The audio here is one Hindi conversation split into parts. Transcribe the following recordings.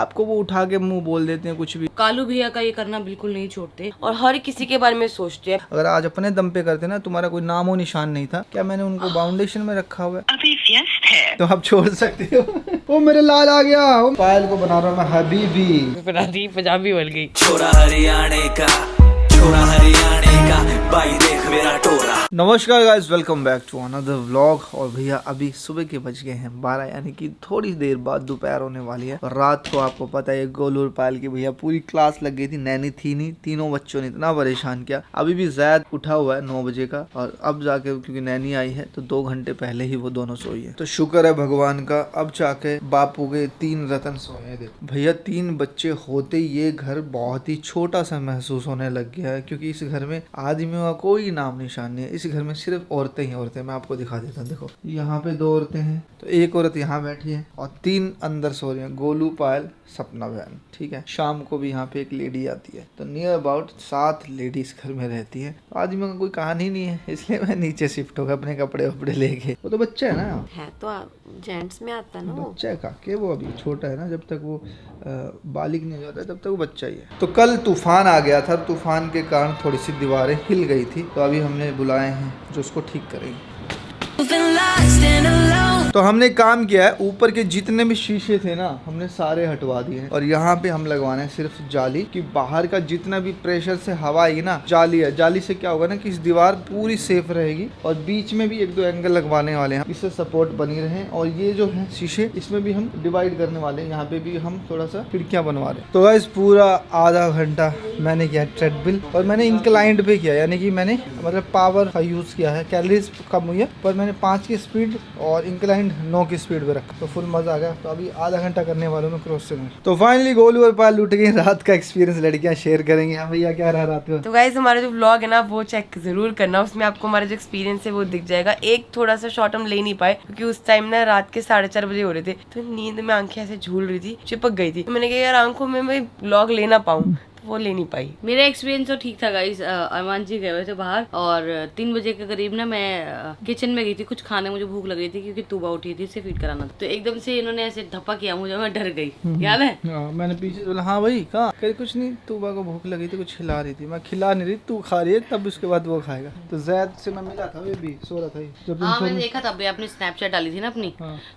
आपको वो उठा के मुंह बोल देते हैं कुछ भी। कालू भैया का ये करना बिल्कुल नहीं छोड़ते और हर किसी के बारे में सोचते हैं। अगर आज अपने दम पे करते ना, तुम्हारा कोई नामो निशान नहीं था। क्या मैंने उनको बाउंडेशन में रखा हुआ है? अभी व्यस्त है तो आप छोड़ सकते हो। ओ मेरे लाल आ गया। पायल को बना रहा हूँ मैं हबीबी। पंजाबी बन गई। छोरा हरियाणे का, छोरा हरियाणे का, भाई देख मेरा टोरा। नमस्कार guys, welcome back to another vlog. और भैया अभी सुबह के बज गए हैं 12, यानी कि थोड़ी देर बाद दोपहर होने वाली है। और रात को आपको पता है गोलू और पायल की भैया पूरी क्लास लग गई थी। नैनी थी नहीं, तीनों बच्चों ने इतना परेशान किया। अभी भी जैद उठा हुआ है 9 बजे का, और अब जाके क्योंकि नैनी आई है तो 2 घंटे पहले ही वो दोनों सोई है। तो शुक्र है भगवान का, अब जाके बापू के 3 रतन सोए हैं। देखो भैया 3 बच्चे होते ही ये घर बहुत ही छोटा सा महसूस होने लग गया है, क्योंकि इस घर में आदमियों का कोई नाम निशान नहीं है। इस घर में सिर्फ औरतें ही औरतें। मैं आपको दिखा देता हूँ। देखो यहाँ पे 2 औरतें हैं, तो एक औरत यहाँ बैठी है और 3 अंदर सो रही हैं, गोलू, पायल, सपना बहन। ठीक है, शाम को भी यहाँ पे एक लेडी आती है। तो नियर अबाउट 7 लेडीज घर में रहती है। आदमियों का कोई कहानी नहीं है, इसलिए मैं नीचे शिफ्ट हो गया अपने कपड़े वपड़े लेके। वो तो बच्चा है ना, है तो जेंट्स में आता है ना, बच्चा है काके, वो अभी छोटा है ना। जब तक वो बालिग नहीं हो जाता है तब तक वो बच्चा ही है। तो कल तूफान आ गया था, तूफान के कारण थोड़ी सी दीवारें हिल गई थी, तो अभी हमने बुलाए हैं जो उसको ठीक करेंगे। तो हमने काम किया है, ऊपर के जितने भी शीशे थे ना हमने सारे हटवा दिए हैं। और यहाँ पे हम लगवाने हैं सिर्फ जाली, कि बाहर का जितना भी प्रेशर से हवा आएगी ना, जाली है। जाली से क्या होगा ना कि इस दीवार पूरी सेफ रहेगी। और बीच में भी 1-2 एंगल लगवाने वाले हैं, इससे सपोर्ट बनी रहे। और ये जो है शीशे, इसमें भी हम डिवाइड करने वाले हैं। यहाँ पे भी हम थोड़ा सा खिड़कियाँ बनवा रहे हैं। तो गाइस पूरा आधा घंटा मैंने किया ट्रेडमिल, और मैंने इंक्लाइंड पे किया, यानी कि मैंने मतलब पावर का यूज किया है। कैलोरीज कम हुई है, पर मैंने 5 की स्पीड और इंक्लाइंड 9 की स्पीड पे रखा, तो फुल मजा आ गया। तो अभी आधा घंटा करने वाले में क्रॉस से। तो फाइनली गोलू और पायल लुट गई। रात का एक्सपीरियंस लड़कियां शेयर करेंगी। हाँ भैया क्या रहा रात में? तो गाइस हमारा जो व्लॉग है ना वो चेक जरूर करना, उसमें आपको हमारा जो एक्सपीरियंस है वो दिख जाएगा। एक थोड़ा सा शॉर्ट हम ले नहीं पाए क्योंकि उस टाइम ना रात के 4:30 बजे हो रहे थे, तो नींद में आंखें ऐसे झूल रही थी, चिपक गई थी। तो मैंने कहा यार आंखों में मैं व्लॉग ले ना पाऊँ, वो ले नहीं पाई। मेरा एक्सपीरियंस तो ठीक था गाइस। अरमान जी गए हुए थे बाहर, और 3 बजे के करीब ना मैं किचन में गई थी कुछ खाने, मुझे भूख लग रही थी क्योंकि तूबा उठी थी, इसे फीड कराना था। तो एकदम से इन्होंने ऐसे धप्पा किया मुझे, मैं डर गई। याद है? मैंने पीछे बोला हाँ भाई कहाँ? कहीं कुछ नहीं, तूबा को भूख लगी थी, कुछ खिला रही थी। मैं खिला नहीं रही, तू खा रही है, तब उसके बाद वो खाएगा। तो जैद से मैं मिला था, वे भी सो रहा था जब। हाँ मैंने देखा था, आपने स्नैपचैट डाली थी ना अपनी।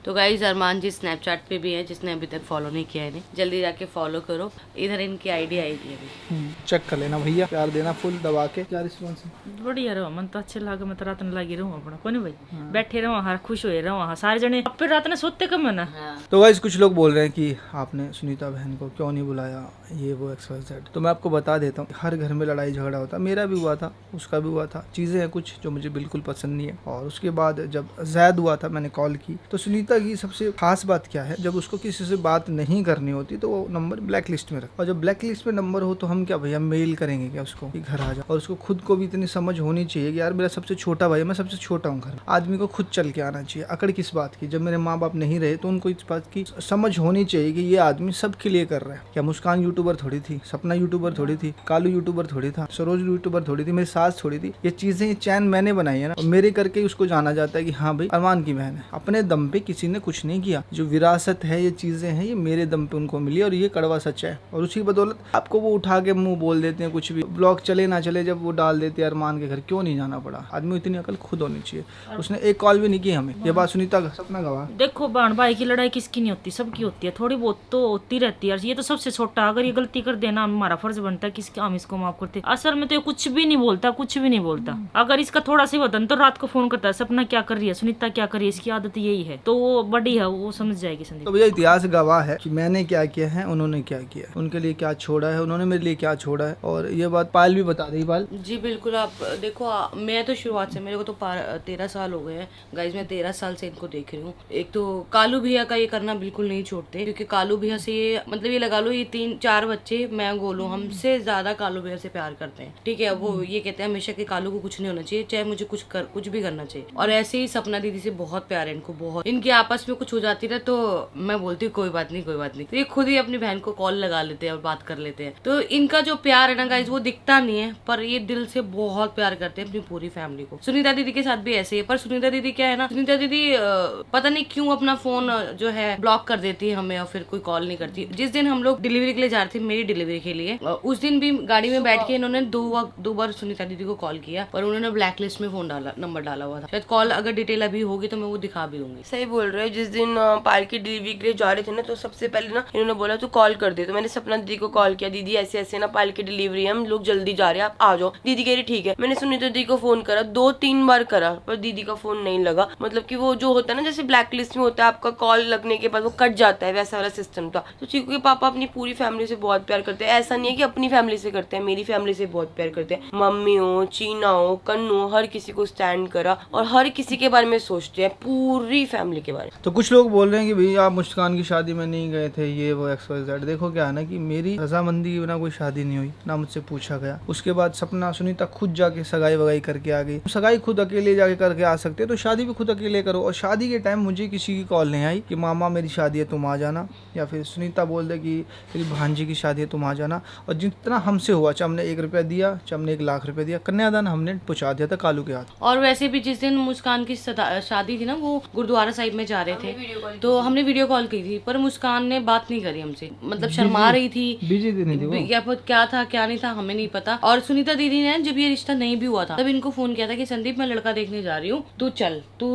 तो गाइस अरमान जी स्नैपचैट पे भी है, जिसने अभी तक फॉलो नहीं किया है इन्हें जल्दी जाके फॉलो करो। इधर इनकी आईडी आएगी अभी, चेक कर लेना भैया, प्यार देना फुल दबा के। क्या रिस्पॉन्स है? बढ़िया रहो, मन तो अच्छे लगे। मैं तो रात में लगी रहूँ अपना, कोई भाई बैठे रहो हाँ, खुश हुए रहो हाँ, सारे जने फिर रात में सोते कम है ना। तो गाइस कुछ लोग बोल रहे हैं कि आपने सुनीता बहन को क्यों नहीं बुलाया, ये वो XYZ। तो मैं आपको बता देता हूँ, हर घर में लड़ाई झगड़ा होता है। मेरा भी हुआ था, उसका भी हुआ था। चीज़ें हैं कुछ जो मुझे बिल्कुल पसंद नहीं है। और उसके बाद जब जैद हुआ था मैंने कॉल की, तो सुनीता की सबसे खास बात क्या है, जब उसको किसी से बात नहीं करनी होती तो वो नंबर ब्लैक लिस्ट में रख। और जब ब्लैक लिस्ट में नंबर हो तो हम क्या भैया मेल करेंगे क्या उसको कि घर आ जा? और उसको खुद को भी इतनी समझ होनी चाहिए कि यार मेरा सबसे छोटा भाई है, मैं सबसे छोटा हूँ घर। आदमी को खुद चल के आना चाहिए। अकड़ किस बात की? जब मेरे माँ बाप नहीं रहे तो उनको इस बात की समझ होनी चाहिए कि ये आदमी सबके लिए कर रहा है। क्या मुस्कान यूट्यूबर थोड़ी थी, सपना यूट्यूबर थोड़ी थी, कालू यूट्यूबर थोड़ी था, सरोज यूट्यूबर थोड़ी थी, मेरी सास थोड़ी थी। ये चीजें, ये चैन मैंने बनाई है ना, और मेरे करके उसको जाना जाता है कि हाँ भाई अरमान की बहन है। अपने दम पे किसी ने कुछ नहीं किया। जो विरासत है, ये चीजें हैं, ये मेरे दम पे उनको मिली, और ये कड़वा सच है। और उसी बदौलत आपको वो उठा के मुंह बोल देते हैं कुछ भी। ब्लॉग चले ना चले, जब वो डाल देते हैं अरमान के घर क्यों नहीं जाना पड़ा। आदमी इतनी अकल खुद होनी चाहिए। उसने एक कॉल भी नहीं की हमें। ये बात सुनीता सपना गवाह। देखो बहन भाई की लड़ाई किसकी नहीं होती, सबकी होती है। थोड़ी बहुत तो होती रहती है। ये तो सबसे छोटा, अगर ये गलती कर देना हमारा फर्ज बनता है कि हम इसको माफ करते। असल में तो ये कुछ भी नहीं बोलता, कुछ भी नहीं बोलता। अगर इसका थोड़ा सा वतन तो रात को फोन करता है, सपना क्या कर रही है, सुनीता क्या कर रही है, इसकी आदत यही है। तो वो बड़ी है, वो समझ जाएगी संदीप। तो भैया इतिहास गवाह है कि मैंने क्या किया है, उन्होंने क्या किया है, उनके लिए क्या छोड़ा है, उन्होंने मेरे लिए क्या छोड़ा है। और ये बात पायल भी बता दी। पायल जी बिल्कुल। आप देखो मैं तो शुरुआत से, मेरे को तो 13 साल हो गए हैं गाइज, मैं 13 साल से इनको देख रही हूँ। एक तो कालू भैया का ये करना बिल्कुल नहीं छोड़ते, क्योंकि कालू भैया से ये मतलब ये लगा लो, ये 3-4 बच्चे, मैं गोलू, हमसे ज्यादा कालू भैया से प्यार करते हैं। ठीक है, वो ये कहते हैं हमेशा कि कालू को कुछ नहीं होना चाहिए, चाहे मुझे कुछ भी करना चाहिए। और ऐसे ही सपना दीदी से बहुत प्यार है इनको, बहुत। इनकी आपस में कुछ हो जाती है तो मैं बोलती हूँ कोई बात नहीं, कोई बात नहीं, तो ये खुद ही अपनी बहन को कॉल लगा लेते हैं और बात कर लेते हैं। तो तो इनका जो प्यार है ना गाइस वो दिखता नहीं है, पर ये दिल से बहुत प्यार करते हैं अपनी पूरी फैमिली को। सुनीता दीदी के साथ भी ऐसे ही है, पर सुनीता दीदी क्या है ना, सुनीता दीदी पता नहीं क्यों अपना फोन जो है ब्लॉक कर देती है हमें और फिर कोई कॉल नहीं करती। जिस दिन हम लोग डिलीवरी के लिए जा रहे थे, मेरी डिलीवरी के लिए, उस दिन भी गाड़ी में बैठ के इन्होंने दो बार सुनीता दीदी को कॉल किया, पर उन्होंने ब्लैक लिस्ट में फोन डाला, नंबर डाला हुआ था। शायद कॉल अगर डिटेल अभी होगी तो मैं वो दिखा भी दूंगी। सही बोल रहे हो। जिस दिन पायल की डिलीवरी के लिए जा रहे थे ना, तो सबसे पहले ना इन्होंने बोला तू कॉल कर दे, तो मैंने सपना दीदी को कॉल किया, दीदी ऐसे ऐसे ना पायल की डिलीवरी है, हम लोग जल्दी जा रहे हैं, आप आ जाओ। दीदी कह रही ठीक है। मैंने सुनीता दीदी को फोन करा, 2-3 बार करा, पर दीदी का फोन नहीं लगा। मतलब कि वो जो होता है ना, जैसे ब्लैक लिस्ट में होता है, आपका कॉल लगने के बाद वो कट जाता है, वैसा वाला सिस्टम था। तो चीकू के पापा अपनी पूरी फैमिली से बहुत प्यार करते हैं। ऐसा नहीं है कि अपनी फैमिली से करते हैं, मेरी फैमिली से बहुत प्यार करते हैं। मम्मी हो, चीना हो, कन्नू हो, हर किसी को स्टैंड करा और हर किसी के बारे में सोचते हैं, पूरी फैमिली के बारे में। तो कुछ लोग बोल रहे हैं कि भैया आप मुस्कान की शादी में नहीं गए थे, ये वो XYZ। देखो क्या है ना कि मेरी रजामंदी के बिना कोई शादी नहीं हुई, ना मुझसे पूछा गया। उसके बाद सपना सुनीता खुद जाके सगाई वगाई करके आ गई। सगाई खुद अकेले जाके करके आ सकते, तो शादी भी खुद अकेले करो। और शादी के टाइम मुझे किसी की कॉल नहीं आई कि मामा मेरी शादी है तुम आ जाना, या फिर सुनीता बोल दे कि तेरी भांजी की शादी है तुम आ जाना। और जितना हमसे हुआ, चाहे हमने 1 रुपया दिया, चाहे हमने 1 लाख रुपया दिया, कन्यादान हमने पहुंचा दिया था कालू के हाथ। और वैसे भी जिस दिन मुस्कान की शादी थी ना, वो गुरुद्वारा साहिब में जा रहे थे, तो हमने वीडियो कॉल की थी, पर मुस्कान ने बात नहीं करी हमसे, मतलब शर्मा रही थी, बिजी नहीं थी वो। या फिर क्या था क्या नहीं था हमें नहीं पता। और सुनीता दीदी ने जब ये रिश्ता नहीं भी हुआ था, तब इनको फोन किया था कि संदीप मैं लड़का देखने जा रही हूँ, तू चल, तू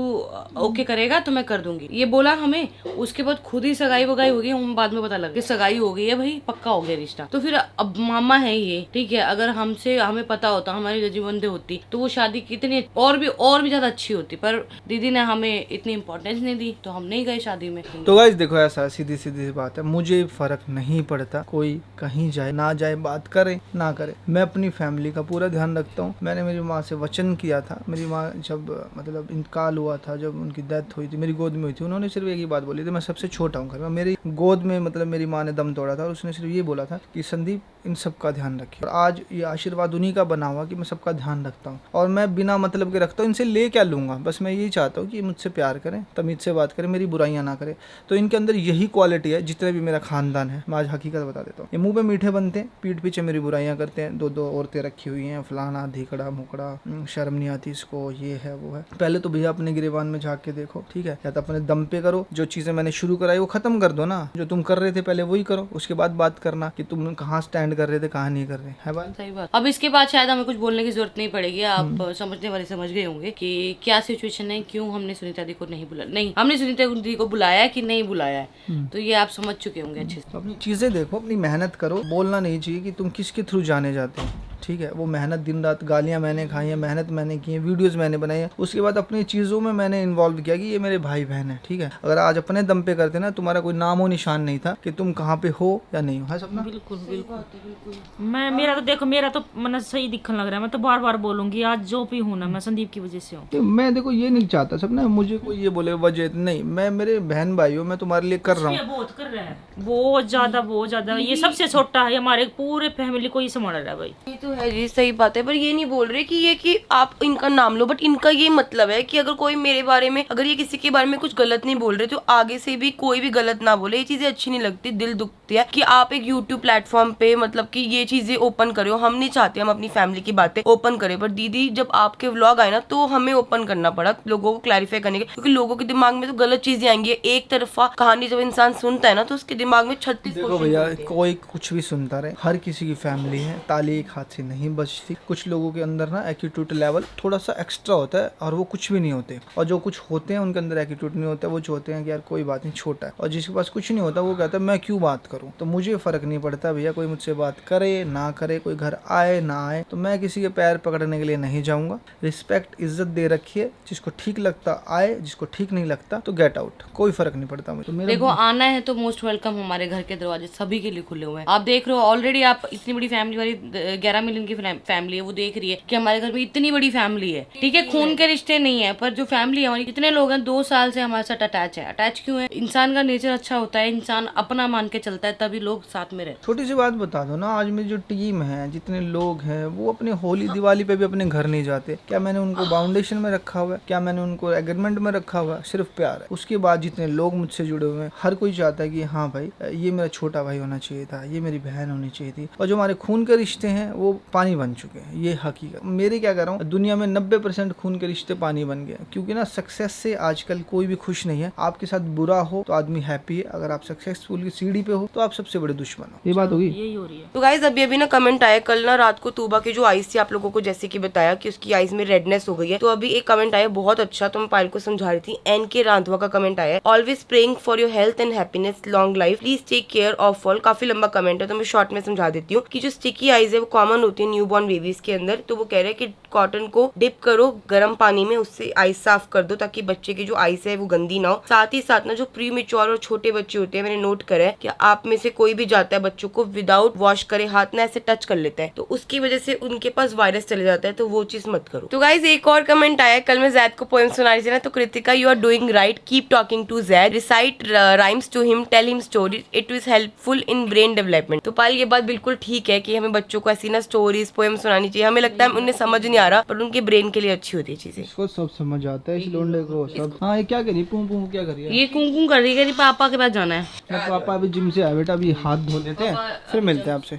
ओके करेगा तो मैं कर दूंगी, ये बोला हमें। उसके बाद खुद ही सगाई वगाई हो गई, हम बाद में पता लगा कि सगाई हो गई है भाई, पक्का हो गया रिश्ता। तो फिर अब मामा है ये, ठीक है, अगर हमें पता होता, हमारी रजीबंदी होती, तो वो शादी कितनी और भी ज्यादा अच्छी होती, पर दीदी ने हमें इतनी इंपॉर्टेंस नहीं दी, तो हम नहीं गए शादी में। तो गाइस देखो, ऐसा सीधी सीधी बात है, मुझे फर्क नहीं पड़ता कोई कहीं जाए ना जाए, बात करे ना करे, मैं अपनी फैमिली का पूरा ध्यान रखता हूँ। मैंने मेरी माँ से वचन किया था, मेरी माँ जब मतलब इंतकाल हुआ था, जब उनकी डेथ हुई थी, मेरी गोद में हुई थी, उन्होंने सिर्फ एक ही बात बोली थी, मैं सबसे छोटा हूँ घर में, मेरी गोद में मतलब मेरी माँ ने दम तोड़ा था, और उसने सिर्फ ये बोला था कि संदीप इन सब का ध्यान रखिए। और आज ये आशीर्वाद उन्हीं का बना हुआ कि मैं सबका ध्यान रखता हूँ, और मैं बिना मतलब के रखता हूँ। इनसे ले क्या लूंगा, बस मैं यही चाहता हूँ कि मुझसे प्यार करें, तमीज से बात करें, मेरी बुराइयां ना करें। तो इनके अंदर यही क्वालिटी है, जितने भी मेरा खानदान है। मैं आज हकीकत बता देता हूँ, ये मुंह पे मीठे बनते हैं, पीठ पीछे मेरी बुराइयां करते हैं। 2 औरतें रखी हुई हैं, फलाना धिकड़ा मुकड़ा, शर्म नहीं आती इसको, ये है वो है। पहले तो भैया अपने गिरेबान में झाँक के देखो, ठीक है, या तो अपने दम पे करो, जो चीजें मैंने शुरू कराई वो खत्म कर दो ना, जो तुम कर रहे थे पहले वही करो, उसके बाद बात करना कि तुम कहाँ स्टैंड कर रहे थे, कहाँ नहीं कर रहे, है बात। सही बात। अब इसके बाद शायद हमें कुछ बोलने की जरूरत नहीं पड़ेगी, आप समझने वाले समझ गए होंगे कि क्या सिचुएशन है, क्यों हमने सुनीता दी को नहीं बुलाया, नहीं हमने सुनीता दी को बुलाया है कि नहीं बुलाया है, तो ये आप समझ चुके होंगे अच्छे से। तो अपनी चीजें देखो, अपनी मेहनत करो, बोलना नहीं चाहिए कि तुम किसके थ्रू जाने जाते हो, ठीक है। वो मेहनत दिन रात, गालियां मैंने खाई हैं, मेहनत मैंने की है, वीडियोस मैंने बनाई है, उसके बाद अपनी चीज़ों में मैंने इन्वॉल्व किया कि ये मेरे भाई बहन है, ठीक है। अगर आज अपने दम पे करते ना, तुम्हारा कोई नामो निशान नहीं था कि तुम कहाँ पे हो या नहीं हो, है सपना। बिल्कुल बिल्कुल। मैं मेरा तो देखो, मेरा तो मन सही दिखने लग रहा है, मैं तो बार बार बोलूंगी, आज जो भी हूँ ना, मैं संदीप की वजह से हूँ। मैं देखो ये नहीं चाहता सपना मुझे कोई ये बोले वजह नहीं, मैं मेरे बहन भाई हो, मैं तुम्हारे लिए कर रहा हूँ। बहुत कर रहा है, बहुत ज्यादा। ये सबसे छोटा है, हमारे पूरे फैमिली को ही संभाल रहा है भाई। ये तो है जी, सही बात है, पर ये नहीं बोल रहे कि आप इनका नाम लो, बट इनका ये मतलब है कि अगर कोई मेरे बारे में, अगर ये किसी के बारे में कुछ गलत नहीं बोल रहे, तो आगे से भी कोई भी गलत ना बोले। ये चीजें अच्छी नहीं लगती, दिल दुखती है कि आप एक YouTube प्लेटफॉर्म पे मतलब कि ये चीजें ओपन करे हो। हम नहीं चाहते हम अपनी फैमिली की बातें ओपन करें, पर दीदी जब आपके व्लॉग आए ना, तो हमें ओपन करना पड़ा लोगों को क्लैरिफाई करने के, क्योंकि लोगों के दिमाग में तो गलत चीजें आएंगी। एक तरफा कहानी जब इंसान सुनता है ना, तो उसके दिमाग में 36 देखो भैया, कोई कुछ भी सुनता रहे, हर किसी की फैमिली है, ताली एक हाथ से नहीं बचती। कुछ लोगों के अंदर ना एटीट्यूड लेवल थोड़ा सा एक्स्ट्रा होता है, और वो कुछ भी नहीं होते, और जो कुछ होते हैं उनके अंदर एटीट्यूड नहीं होता, वो चाहते हैं कि यार कोई बात नहीं, छोटा है। और जिसके पास कुछ नहीं होता वो कहता है मैं क्यों बात करूं। तो मुझे फर्क नहीं पड़ता भैया, कोई मुझसे बात करे ना करे, कोई घर आए ना आए, तो मैं किसी के पैर पकड़ने के लिए नहीं जाऊंगा। रिस्पेक्ट इज्जत दे रखिए, जिसको ठीक लगता आए, जिसको ठीक नहीं लगता तो गेट आउट, कोई फर्क नहीं पड़ता मुझे। तो देखो आना है तो मोस्ट वेलकम, हमारे घर के दरवाजे सभी के लिए खुले हुए हैं। आप देख रहे हो ऑलरेडी, आप इतनी बड़ी फैमिली वाली 11 फैमिली उनकी फैमिली है, वो देख रही है कि हमारे घर में इतनी बड़ी फैमिली है। ठीक है, खून के रिश्ते नहीं है, पर जो फैमिली है हमारी, कितने लोग हैं 2 साल से हमारे साथ अटैच है। अटैच क्यों है? इंसान का नेचर अच्छा होता है, इंसान अपना मान के चलता है, तभी लोग साथ में रहते। छोटी सी बात बता दो ना, आज मेरी जो टीम है, जितने लोग हैं, वो अपने होली दिवाली पे भी अपने घर नहीं जाते। क्या मैंने उनको बाउंडेशन में रखा हुआ है? क्या मैंने उनको एग्रीमेंट में रखा हुआ है? सिर्फ प्यार है। उसके बाद जितने लोग मुझसे जुड़े हुए हैं, हर कोई चाहता है कि हाँ भाई, ये मेरा छोटा भाई होना चाहिए था, ये मेरी बहन होनी चाहिए थी। और जो हमारे खून के रिश्ते हैं वो पानी बन चुके हैं, ये हकीकत। मेरे क्या कर रहा हूँ, दुनिया में 90% खून के रिश्ते पानी बन गए, क्योंकि ना सक्सेस से आजकल कोई भी खुश नहीं है। आपके साथ बुरा हो तो आदमी हैप्पी है, अगर आप सक्सेसफुल की सीढ़ी पे हो तो आप सबसे बड़े दुश्मन हो। ये बात होगी। यही हो रही है। तो गाइज अभी ना कमेंट आया, कल ना रात को तूबा की जो आईज थी, आप लोगों को जैसे कि बताया कि उसकी आईज में रेडनेस हो गई है। तो अभी एक कमेंट आया बहुत अच्छा, तो मैं पायल को समझा रही थी। NK रांधवा का कमेंट आया, always praying for your health and happiness, long life, please take care of all. काफी लंबा कमेंट है, तो मैं शॉर्ट में समझा देती हूँ कि जो स्टिकी आईज है वो कॉमन होती है न्यूबॉर्न बेबीज के अंदर। तो वो कह रहे हैं कि कॉटन को डिप करो गर्म पानी में, उससे आईज साफ कर दो ताकि बच्चे की जो आईज है वो गंदी ना हो। साथ ही साथ ना जो प्री मेच्योर और छोटे बच्चे होते हैं, मैंने नोट करा है कि आप में से कोई भी जाता है बच्चों को विदाउट वॉश करे हाथ ना ऐसे टच कर लेता है, तो उसकी वजह से उनके पास वायरस चले जाता है, तो वो चीज मत करो। तो गाइज एक और कमेंट आया, कल मैं जैद को पोएम सुना रही थी ना, तो Kritika, you are doing right, keep talking to Zaid, recite rhymes to him, tell him stories, it is helpful in brain development. तो पायल ये बात बिल्कुल ठीक है कि हमें बच्चों को ऐसी ना स्टोरीज पोएम सुनानी चाहिए। हमें लगता है उन्हें समझ नहीं आ रहा, पर उनके ब्रेन के लिए अच्छी होती है चीजें। इसको सब समझ आता है, इस लोंडे को सब। हाँ, ये क्या करी, पू पू क्या करी है? ये कुमकुम कर रही है, पापा के पास जाना है। पापा अभी जिम से आए बेटा, अभी हाथ धो लेते हैं, फिर मिलते हैं आपसे।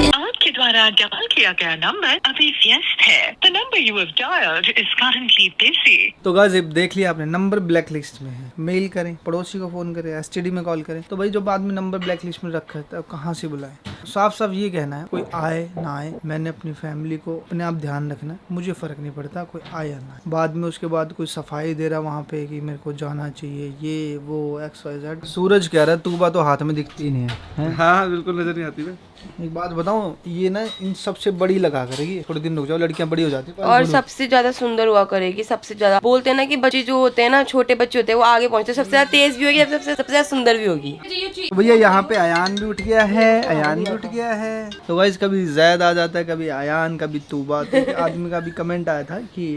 आपके द्वारा डायल किया गया नंबर अभी व्यस्त है। The number you have dialed is currently busy. तो गाइस देख लिया आपने, नंबर ब्लैक लिस्ट में है। मेल करें, पड़ोसी को फोन करें, STD में कॉल करें। तो भाई जब आदमी नंबर ब्लैक लिस्ट में रखा है तो कहाँ से बुलाए? साफ साफ ये कहना है, कोई आए ना आए, मैंने अपनी फैमिली को अपने आप ध्यान रखना है, मुझे फर्क नहीं पड़ता कोई आए या ना आए। बाद में उसके बाद कोई सफाई दे रहा वहाँ पे कि मेरे को जाना चाहिए, ये वो XYZ। सूरज कह रहा है तूबा तो हाथ में दिखती नहीं है? हाँ बिल्कुल नजर नहीं आती है। एक बात बताऊं, ये ना इन सबसे बड़ी लगा करेगी। थोड़े दिन रुक जाओ, लड़कियां बड़ी हो जाती है और सबसे ज्यादा सुंदर हुआ करेगी। सबसे ज्यादा बोलते हैं ना कि बच्चे जो होते हैं ना, छोटे बच्चे होते हैं, वो आगे पहुंचते हैं, सबसे ज्यादा तेज भी होगी, सबसे ज्यादा सुंदर भी होगी। भैया यहाँ पे अयान भी उठ गया है, अयान भी उठ गया है। तो गाइस कभी जैद आ जाता है, कभी अयान, कभी तूबा। तो आदमी का भी कमेंट आया था कि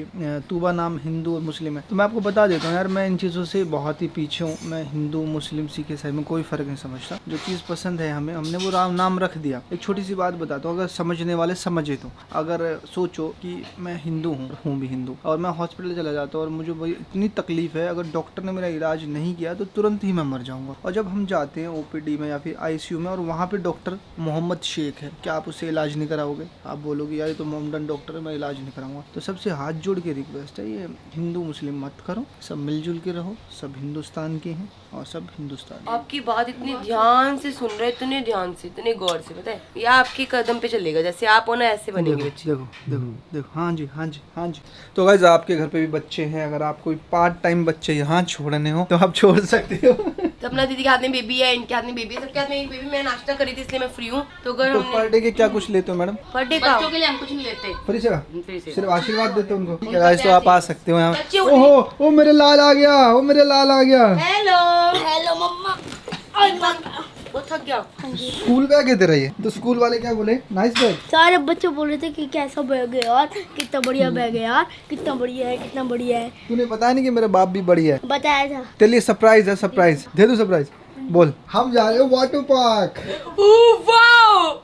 तूबा नाम हिंदू और मुस्लिम है। तो मैं आपको बता देता हूँ यार, मैं इन चीज़ों से बहुत ही पीछे हूँ। मैं हिंदू मुस्लिम सिख ईसाई में कोई फर्क नहीं समझता। जो चीज़ पसंद है हमें, हमने वो नाम रख दिया। एक छोटी सी बात बताता हूँ, अगर समझने वाले समझे तो। अगर सोचो कि मैं हिंदू हूँ भी हिंदू, और मैं हॉस्पिटल चला जाता हूँ और मुझे भाई इतनी तकलीफ है, अगर डॉक्टर ने मेरा इलाज नहीं किया तो तुरंत ही मैं मर जाऊंगा। और जब हम जाते हैं OPD में या फिर ICU में, और वहाँ पे डॉक्टर मोहम्मद शेख है, क्या आप उससे इलाज नहीं कराओगे? आप बोलोगे यार ये तो मोहम्मदन डॉक्टर है, मैं इलाज नहीं कराऊंगा। तो सबसे हाथ जोड़ के रिक्वेस्ट है, ये हिंदू मुस्लिम मत करो, सब मिलजुल के रहो, सब हिंदुस्तान के हैं और सब हिंदुस्तान। आपकी बात इतनी ध्यान से सुन रहे, इतने ध्यान से, इतने गौर से, पता है ये आपके कदम पे चलेगा, जैसे आप हो ना ऐसे बनेंगे बच्चे। देखो देखो देखो, हाँ जी हाँ जी हाँ जी। तो गाइस आपके घर पे भी बच्चे हैं, अगर आप कोई पार्ट टाइम बच्चे यहाँ छोड़ने हो तो आप छोड़ सकते हो। तो अपना दीदी के हाथ में बेबी है, इनके हाथ में बेबी है, सबके हाथ में एक बेबी। मैं नाश्ता करी थी इसलिए मैं फ्री हूँ। तो अगर तो पर डे के क्या कुछ लेते हो मैडम? पर डे का बच्चों के लिए हम कुछ नहीं लेते। फ्री से फ्री से। सिर्फ आशीर्वाद देते हो उनको। गाइस तो आप आ सकते हो यहाँ। बच्चे ओहो, ओ मेरे लाल आ गया, ओ मेरे लाल आ गया। हेलो हेलो मम्मा, वो थक गया। स्कूल बैग है तेरा ये? तो स्कूल वाले क्या बोले? Nice bag. सारे बच्चे बोल रहे थे कि कैसा बैग है यार, कितना बढ़िया बैग है यार, कितना बढ़िया है, कितना बढ़िया है। तूने बताया नहीं कि मेरा बाप भी बढ़िया है? बताया था। तेरे लिए सरप्राइज है, सरप्राइज दे दो। सरप्राइज बोल। हम जा रहे हो वाटर पार्क।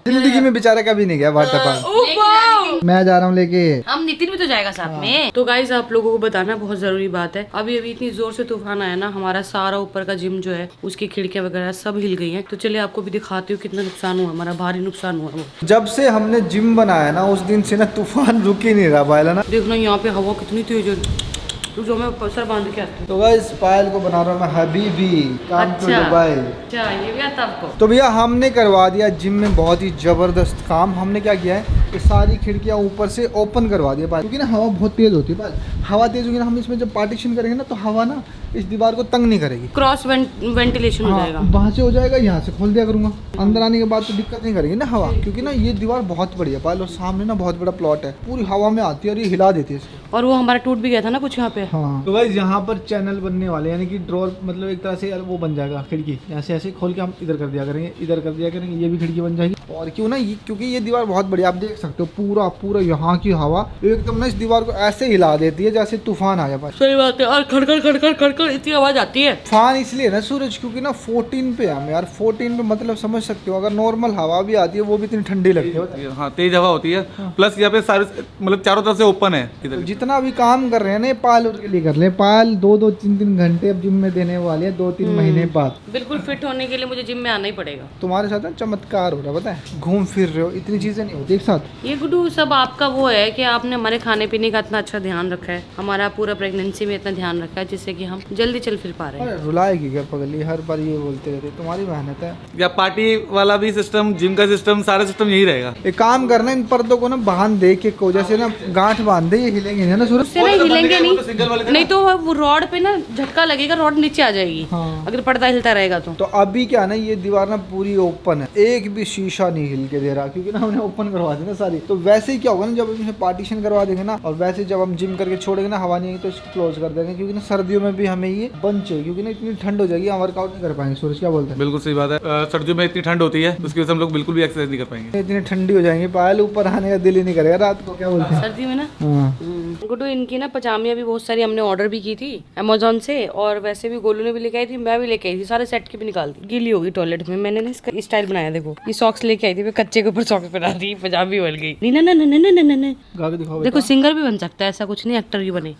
जिंदगी में बेचारा कभी नहीं गया वाटर पार्क। मैं जा रहा हूँ लेके। हम नितिन भी तो जाएगा साथ में। तो गाइस आप लोगों को बताना बहुत जरूरी बात है, अभी इतनी जोर से तूफान आया ना, हमारा सारा ऊपर का जिम जो है उसकी खिड़कियां वगैरह सब हिल गई हैं। तो चलिए आपको भी दिखाती हूँ कितना नुकसान हुआ, हमारा भारी नुकसान हुआ वो। जब से हमने जिम बनाया ना, उस दिन से ना तूफान रुक ही नहीं रहा पायला ना। देखना यहाँ पे हवा कितनी तेज है, जो मैं सर बांध के आती हूँ। तो गाइस पायल को बना रहा हूँ मैं हबीबी, काम टू दुबई। अच्छा ये भी आता आपको? तो भैया हमने करवा दिया जिम में बहुत ही जबरदस्त काम। हमने क्या किया है, ये सारी खिड़कियाँ ऊपर से ओपन करवा दिया पायल, क्योंकि ना हवा बहुत तेज होती है पायल। हवा तेज होगी ना, हम इसमें जब पार्टीशन करेंगे ना तो हवा ना इस दीवार को तंग नहीं करेगी, क्रॉस वेंटिलेशन हो जाएगा। वहाँ से हो जाएगा, यहाँ से खोल दिया करूंगा। अंदर आने के बाद तो दिक्कत नहीं करेगी ना हवा, क्योंकि ना ये दीवार बहुत बड़ी है पायल, और सामने ना बहुत बड़ा प्लॉट है, पूरी हवा में आती है और ये हिला देती है इसको। और वो हमारा टूट भी गया था ना कुछ यहाँ पे, है। हाँ तो भाई यहाँ पर चैनल बनने वाले, यानी कि ड्रॉर मतलब एक तरह से वो बन जाएगा खिड़की, ऐसे ऐसे खोल के हम इधर कर दिया करेंगे, इधर कर दिया करेंगे, ये भी खिड़की बन जाएगी। और क्यों ना क्योंकि ये दीवार बहुत बड़ी, आप देख सकते हो पूरा पूरा यहाँ की हवा एकदम ना इस दीवार को ऐसे हिला देती है जैसे तूफान आ जाए। सही बात है। और खड़खड़ खड़खड़ खड़खड़ इतनी आवाज आती है। तूफान इसलिए ना सूरज, क्योंकि ना 14 पे हम यार, 14 पे मतलब समझ सकते हो, अगर नॉर्मल हवा भी आती है वो भी इतनी ठंडी लगती है। हाँ तेज हवा होती है, प्लस यहाँ पे सारे मतलब चारों तरफ से ओपन है इधर। जितना भी काम कर रहे हैं ना पाल के लिए कर ले, पाल 2-3 घंटे अब जिम में देने वाले हैं 2-3 महीने बाद। बिल्कुल फिट होने के लिए मुझे जिम में आना ही पड़ेगा। तुम्हारे साथ ना चमत्कार हो रहा है, पता है, घूम फिर रहे हो, इतनी चीजें नहीं होती एक साथ। ये गुड्डू सब आपका वो है कि आपने हमारे खाने पीने का इतना अच्छा ध्यान रखा है, हमारा पूरा प्रेगनेंसी में इतना ध्यान रखा है जिससे कि हम जल्दी चल फिर पा रहे हैं। अरे रुलाएगी क्या पगली, हर बार ये बोलते रहते, तुम्हारी मेहनत है। या पार्टी वाला भी सिस्टम, जिम का सिस्टम, सारा सिस्टम यही रहेगा। एक काम करना, इन पर्दों को ना बांध दे के को, जैसे ना गांठ बांध दे, ये हिलेंगे ना सूरज। उससे नहीं हिलेंगे नहीं तो वो रॉड पे ना झटका लगेगा, रॉड नीचे आ जाएगी। हाँ। अगर पर्दा हिलता रहेगा तो अभी क्या ना ये दीवार ना पूरी ओपन है, एक भी शीशा नहीं हिल के दे रहा, क्योंकि ना हमने ओपन करवा दी ना सारी। तो वैसे ही क्या होगा ना, जब हम पार्टीशन करवा देंगे ना, और वैसे जब हम जिम करके छोड़ेंगे ना, हवा नहीं आएगी तो इसको क्लोज कर देंगे, क्योंकि ना सर्दियों में भी हमें ये बंद चाहिए, क्योंकि ना इतनी ठंड हो जाएगी, हम वर्कआउट नहीं कर पाएंगे। सूरज क्या बोलते हैं? बिल्कुल सही बात है। सर्दियों में इतनी ठंड होती है, उसकी वजह से हम लोग बिल्कुल भी एक्सरसाइज नहीं कर पाएंगे। इतनी ठंडी हो जाएंगी, पायल ऊपर आने का दिल ही नहीं करेगा रात को। क्या बोलते हैं? सर्दी में ना हाँ। गुड्डू इनकी ना पजामियाँ भी बहुत सारी हमने ऑर्डर भी की थी अमेजोन से, और वैसे भी गोलू ने भी लेके आई थी, मैं भी लेके आई थी, सारे सेट की भी निकाल दी। गीली होगी टॉयलेट में, मैंने ना इसका स्टाइल बनाया। देखो ये सॉक्स लेके आई थी, मैं कच्चे के ऊपर सॉक्स पहना दी, पजामी बन गई। ना ना ना ना ना ना ना। गा के दिखाओ देखो सिंगर भी बन सकता है, ऐसा कुछ नहीं, एक्टर भी बने,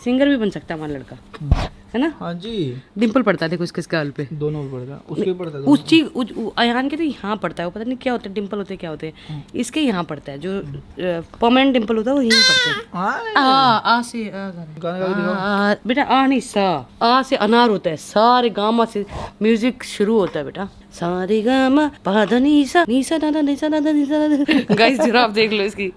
सिंगर भी बन सकता है हमारा लड़का, है ना। हाँ जी, डिम्पल पड़ता है देखो इसके स्कैल पे, दोनों पे पड़ता है, उसके भी पड़ता है। उस चीज अयान के तो यहाँ पड़ता है, वो पता नहीं क्या होता है, डिम्पल होते हैं क्या होते हैं, इसके यहाँ पड़ता है, जो परमानेंट डिम्पल होता है वो यहीं पड़ता है। आ से गाना गा के दिखाओ। बेटा आ नहीं सा, आ से अनार होता है, सारे गामा से म्यूजिक शुरू होता है बेटा, सारे गामा पाधा नीसा नीसा दादा नीसा दादा नीसा दादा। गाइस जरा आप देख लो इसकी